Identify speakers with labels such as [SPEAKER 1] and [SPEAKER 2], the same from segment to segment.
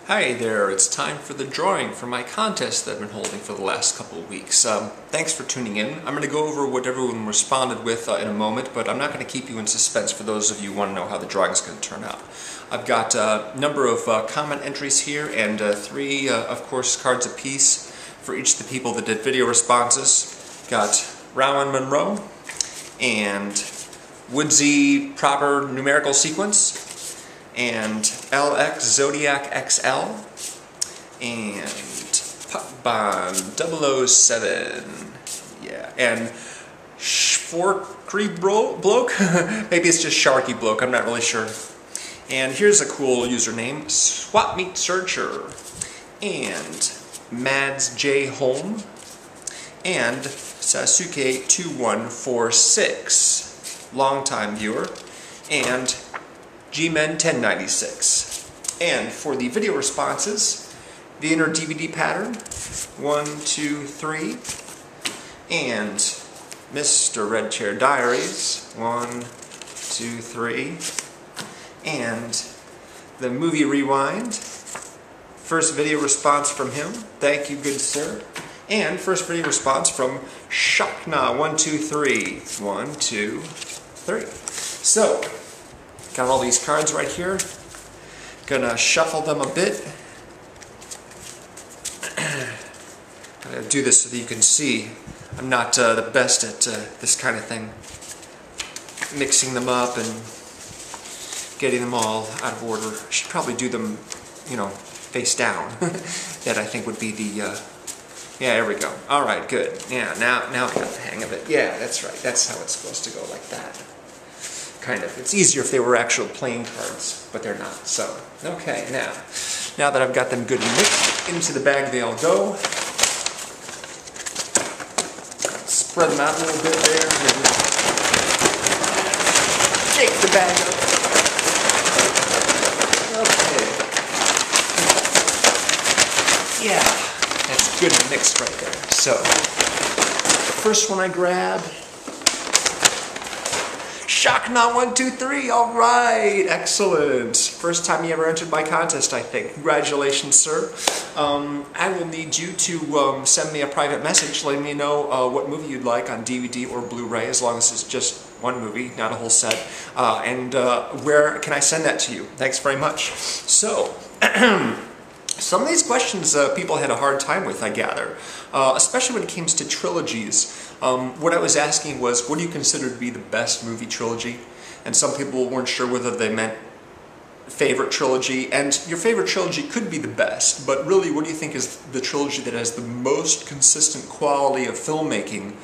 [SPEAKER 1] Hi there, it's time for the drawing for my contest that I've been holding for the last couple of weeks. Thanks for tuning in. I'm going to go over what everyone responded with in a moment, but I'm not going to keep you in suspense for those of you who want to know how the drawing is going to turn out. I've got a number of comment entries here and three, of course, cards apiece for each of the people that did video responses. Got Rowan Monroe and Woodsy Proper Numerical Sequence, and LX Zodiac XL, and Puckbond 007, yeah, and Forky Bloke, maybe it's just Sharky Bloke, I'm not really sure. And here's a cool username, Swap Meet Searcher, and Mads J. Holm, and Sasuke 2146, longtime viewer, and G-Men 1096. And for the video responses, the inner DVD pattern, 1, 2, 3, and Mr. Red Chair Diaries, 1, 2, 3, and the movie rewind, first video response from him, thank you good sir, and first video response from Shakna, 1, 2, 3, 1, 2, 3. So, got all these cards right here. Gonna shuffle them a bit. Gotta do this so that you can see I'm not the best at this kind of thing. Mixing them up and getting them all out of order. I should probably do them, you know, face down. That I think would be the, yeah, there we go. Alright, good. Yeah, now I got the hang of it. Yeah, that's right. That's how it's supposed to go, like that. Kind of. It's easier if they were actual playing cards, but they're not. So, okay, now that I've got them good and mixed, into the bag they all go. Spread them out a little bit there. Shake the bag up. Okay. Yeah, that's good and mixed right there. So, the first one I grab, Shocknot 1, 2, 3, alright, excellent. First time you ever entered my contest, I think. Congratulations, sir. I will need you to send me a private message letting me know what movie you'd like on DVD or Blu-ray, as long as it's just one movie, not a whole set. And where can I send that to you? Thanks very much. So, some of these questions people had a hard time with, I gather, especially when it comes to trilogies. What I was asking was, what do you consider to be the best movie trilogy? And some people weren't sure whether they meant favorite trilogy, and your favorite trilogy could be the best, but really what do you think is the trilogy that has the most consistent quality of filmmaking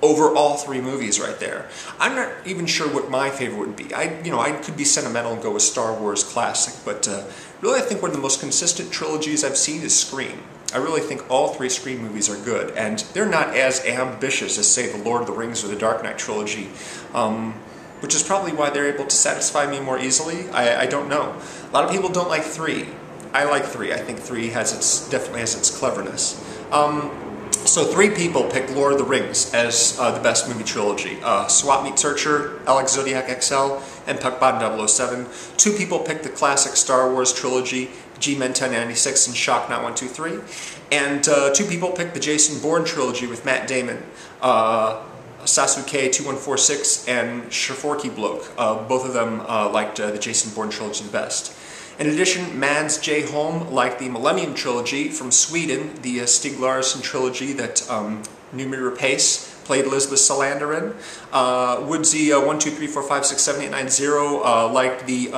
[SPEAKER 1] over all three movies right there? I'm not even sure what my favorite would be. I could be sentimental and go with Star Wars Classic, but really I think one of the most consistent trilogies I've seen is Scream. I really think all three Scream movies are good, and they're not as ambitious as, say, the Lord of the Rings or the Dark Knight trilogy, which is probably why they're able to satisfy me more easily. I don't know. A lot of people don't like 3. I like 3. I think 3 definitely has its cleverness. So 3 people picked Lord of the Rings as the best movie trilogy. Swap Meet Searcher, LX Zodiac XL, and Puckbond 007. 2 people picked the classic Star Wars trilogy, G-Men 1096 and Shocknot 1, 2, 3. And 2 people picked the Jason Bourne trilogy with Matt Damon, Sasuke 2146 and Forky Bloke. Both of them liked the Jason Bourne trilogy the best. In addition, Mads J. Holm liked the Millennium Trilogy from Sweden, the Stig Larsson trilogy that Noomi Rapace played Elizabeth Salander in. Woodsy 1, 2, 3, 4, 5, 6, 7, 8, 9, 0 liked the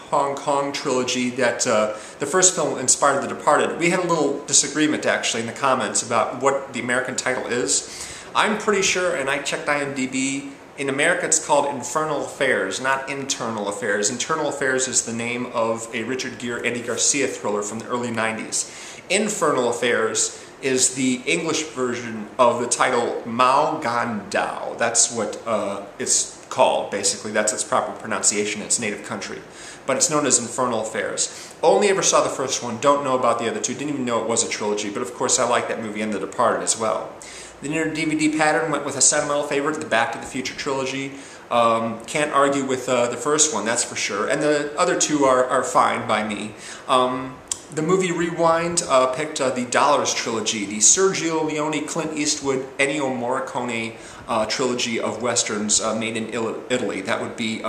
[SPEAKER 1] Hong Kong trilogy that the first film inspired The Departed. We had a little disagreement actually in the comments about what the American title is. I'm pretty sure, and I checked IMDb, in America it's called Infernal Affairs, not Internal Affairs. Internal Affairs is the name of a Richard Gere, Eddie Garcia thriller from the early 90s. Infernal Affairs is the English version of the title Mao Gan Dao. That's what it's called, basically. That's its proper pronunciation in its native country. But it's known as Infernal Affairs. Only ever saw the first one, don't know about the other two, didn't even know it was a trilogy, but of course I like that movie and The Departed as well. The inner DVD pattern went with a sentimental favorite, the Back to the Future trilogy. Can't argue with the first one, that's for sure. And the other two are fine by me. The movie Rewind picked the Dollars trilogy, the Sergio Leone, Clint Eastwood, Ennio Morricone trilogy of westerns made in Italy. That would be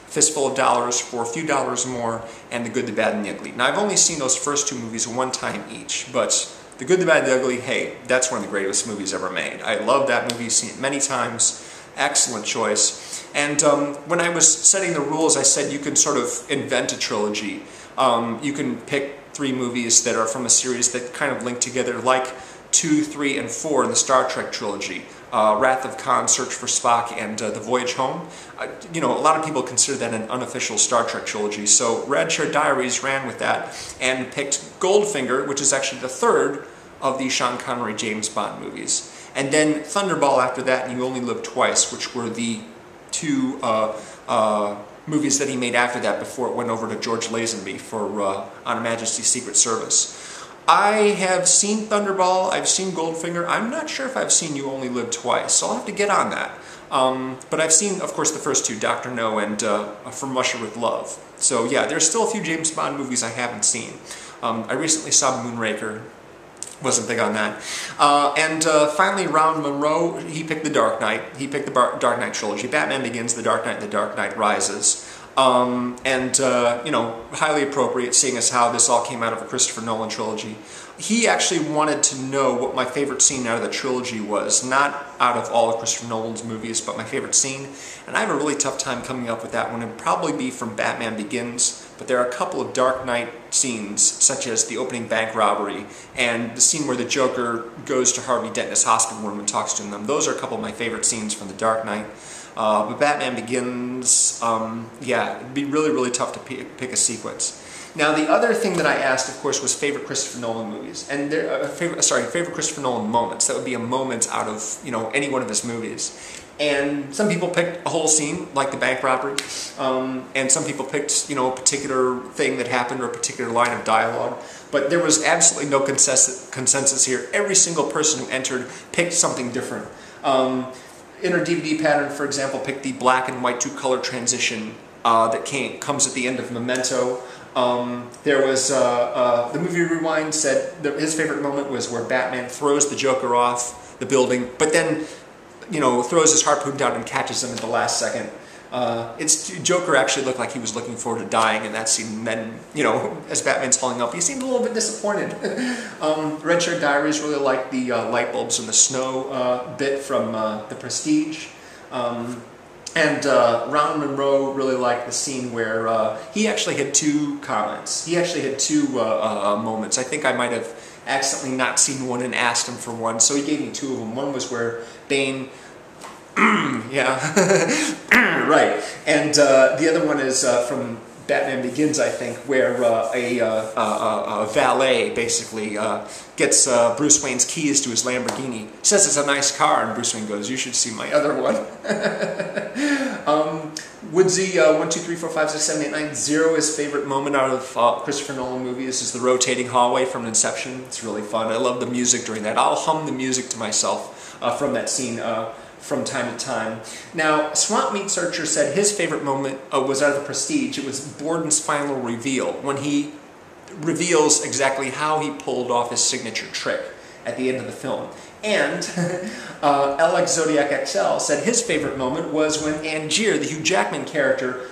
[SPEAKER 1] Fistful of Dollars, For a Few Dollars More, and The Good, the Bad, and the Ugly. Now, I've only seen those first two movies one time each, but The Good, the Bad, and the Ugly, hey, that's one of the greatest movies ever made. I love that movie, seen it many times. Excellent choice. And when I was setting the rules, I said you can sort of invent a trilogy. You can pick 3 movies that are from a series that kind of link together, like 2, 3, and 4 in the Star Trek trilogy. Wrath of Khan, Search for Spock, and The Voyage Home. You know, a lot of people consider that an unofficial Star Trek trilogy, so Red Shirt Diaries ran with that and picked Goldfinger, which is actually the 3rd of the Sean Connery James Bond movies. And then Thunderball after that, and You Only Live Twice, which were the 2 movies that he made after that before it went over to George Lazenby for On Her Majesty's Secret Service. I have seen Thunderball, I've seen Goldfinger. I'm not sure if I've seen You Only Live Twice, so I'll have to get on that. But I've seen, of course, the first 2, Dr. No and From Russia with Love. So yeah, there's still a few James Bond movies I haven't seen. I recently saw Moonraker. Wasn't big on that. Finally, Ron Monroe, he picked The Dark Knight. He picked the Dark Knight trilogy. Batman Begins, The Dark Knight, and The Dark Knight Rises. You know, highly appropriate, seeing as how this all came out of a Christopher Nolan trilogy. He actually wanted to know what my favorite scene out of the trilogy was, not out of all of Christopher Nolan's movies, but my favorite scene. And I have a really tough time coming up with that one. It'd probably be from Batman Begins, but there are a couple of Dark Knight scenes, such as the opening bank robbery and the scene where the Joker goes to Harvey Dent in his hospital room and talks to him. Those are a couple of my favorite scenes from The Dark Knight. But Batman Begins, yeah, it'd be really, really tough to pick a sequence. Now, the other thing that I asked, of course, was favorite Christopher Nolan movies, and favorite Christopher Nolan moments. That would be a moment out of, you know, any one of his movies. And some people picked a whole scene, like the bank robbery, and some people picked, you know, a particular thing that happened or a particular line of dialogue. But there was absolutely no consensus here. Every single person who entered picked something different. Inner DVD Pattern, for example, picked the black and white two-color transition that comes at the end of Memento. There was, the movie Rewind said his favorite moment was where Batman throws the Joker off the building, but then, you know, throws his harpoon down and catches him at the last second. Joker actually looked like he was looking forward to dying in that scene, and then, you know, as Batman's hauling up, he seemed a little bit disappointed. Red Shirt Diaries really liked the light bulbs in the snow bit from The Prestige. Ron Monroe really liked the scene where he actually had 2 comments. He actually had 2 moments. I think I might have accidentally not seen one and asked him for one, so he gave me 2 of them. One was where Bane, yeah, right, and the other one is from Batman Begins, I think, where a valet basically gets Bruce Wayne's keys to his Lamborghini. Says it's a nice car, and Bruce Wayne goes, "You should see my other one." Woodsy 1, 2, 3, 4, 5, 6, 7, 8, 9, 0. His favorite moment out of Christopher Nolan movies is the rotating hallway from Inception. It's really fun. I love the music during that. I'll hum the music to myself from that scene from time to time. Now, Swamp Meat Searcher said his favorite moment was out of The Prestige. It was Borden's final reveal, when he reveals exactly how he pulled off his signature trick at the end of the film. And LX Zodiac XL said his favorite moment was when Angier, the Hugh Jackman character,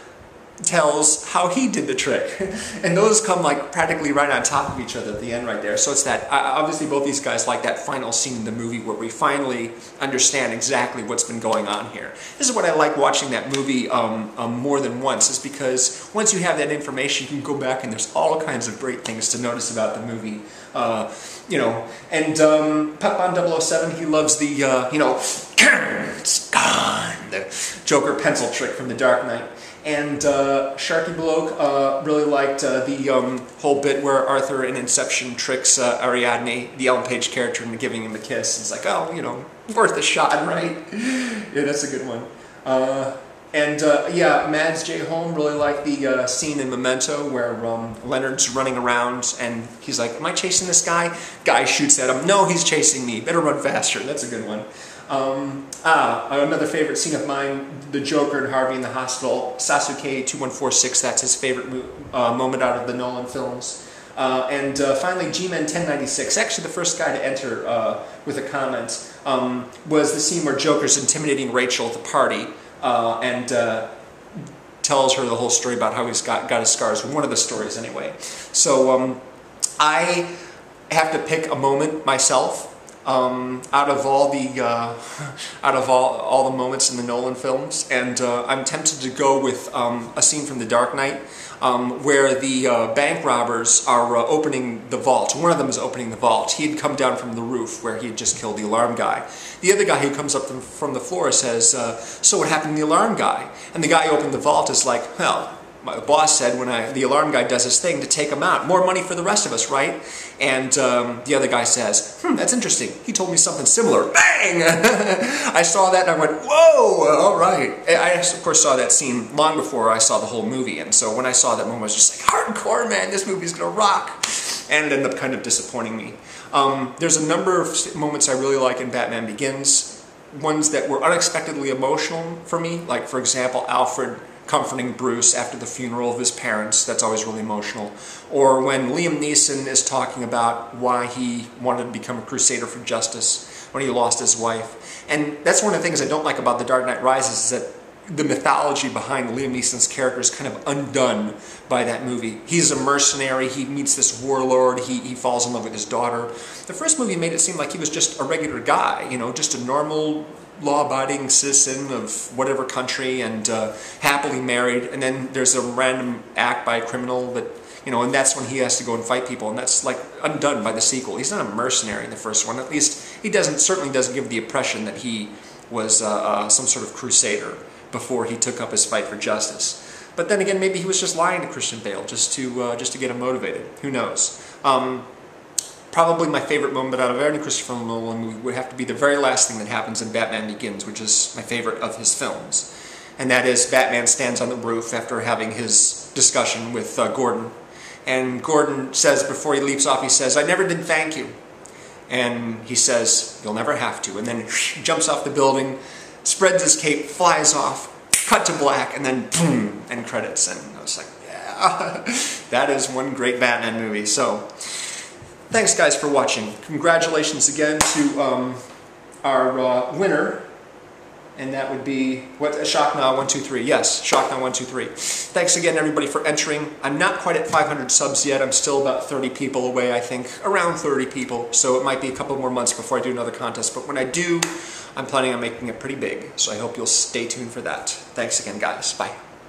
[SPEAKER 1] tells how he did the trick. And those come like practically right on top of each other at the end right there. So it's that, obviously both these guys like that final scene in the movie where we finally understand exactly what's been going on here. This is what I like watching that movie more than once, is because once you have that information, you can go back and there's all kinds of great things to notice about the movie. You know, and Pepon 007, he loves the, you know, it's gone, the Joker pencil trick from The Dark Knight. And Sharky Bloke really liked the whole bit where Arthur in Inception tricks Ariadne, the Ellen Page character, into giving him a kiss. It's like, oh, you know, worth a shot, right? Yeah, that's a good one. Yeah, Mads J. Holm really liked the scene in Memento where Leonard's running around and he's like, am I chasing this guy? Guy shoots at him. No, he's chasing me. Better run faster. That's a good one. Another favorite scene of mine, the Joker and Harvey in the hospital. Sasuke 2146, that's his favorite moment out of the Nolan films. And finally, G-Man1096, actually the first guy to enter with a comment, was the scene where Joker's intimidating Rachel at the party and tells her the whole story about how he's got his scars, one of the stories anyway. So I have to pick a moment myself out of all the moments in the Nolan films, and I'm tempted to go with a scene from The Dark Knight where the bank robbers are opening the vault. One of them is opening the vault. He had come down from the roof where he had just killed the alarm guy. The other guy who comes up from the floor says, "So what happened to the alarm guy?" And the guy who opened the vault is like, "Well, my boss said when the alarm guy does his thing to take him out. More money for the rest of us, right?" And the other guy says, "That's interesting. He told me something similar." Bang! I saw that and I went, whoa, all right. I, of course, saw that scene long before I saw the whole movie. And so when I saw that moment, I was just like, hardcore, man, this movie's going to rock. And it ended up kind of disappointing me. There's a number of moments I really like in Batman Begins. Ones that were unexpectedly emotional for me. Like, for example, Alfred comforting Bruce after the funeral of his parents. That's always really emotional. Or when Liam Neeson is talking about why he wanted to become a crusader for justice when he lost his wife. And that's one of the things I don't like about The Dark Knight Rises, is that the mythology behind Liam Neeson's character is kind of undone by that movie. He's a mercenary, he meets this warlord, he falls in love with his daughter. The first movie made it seem like he was just a regular guy, you know, just a normal law-abiding citizen of whatever country, and happily married, and then there's a random act by a criminal that, you know, and that's when he has to go and fight people, and that's like undone by the sequel. He's not a mercenary in the first one. At least he certainly doesn't give the impression that he was some sort of crusader before he took up his fight for justice. But then again, maybe he was just lying to Christian Bale just to get him motivated. Who knows? Probably my favorite moment out of any Christopher Nolan movie would have to be the very last thing that happens in Batman Begins, which is my favorite of his films. And that is Batman stands on the roof after having his discussion with Gordon. And Gordon says, before he leaps off, he says, "I never did thank you." And he says, "You'll never have to." And then jumps off the building, spreads his cape, flies off, cut to black, and then boom, end credits. And I was like, yeah, that is one great Batman movie. So, thanks guys for watching. Congratulations again to our winner, and that would be Shocknow123. Yes, Shocknow123. Thanks again everybody for entering. I'm not quite at 500 subs yet. I'm still about 30 people away, I think, around 30 people. So it might be a couple more months before I do another contest. But when I do, I'm planning on making it pretty big. So I hope you'll stay tuned for that. Thanks again, guys. Bye.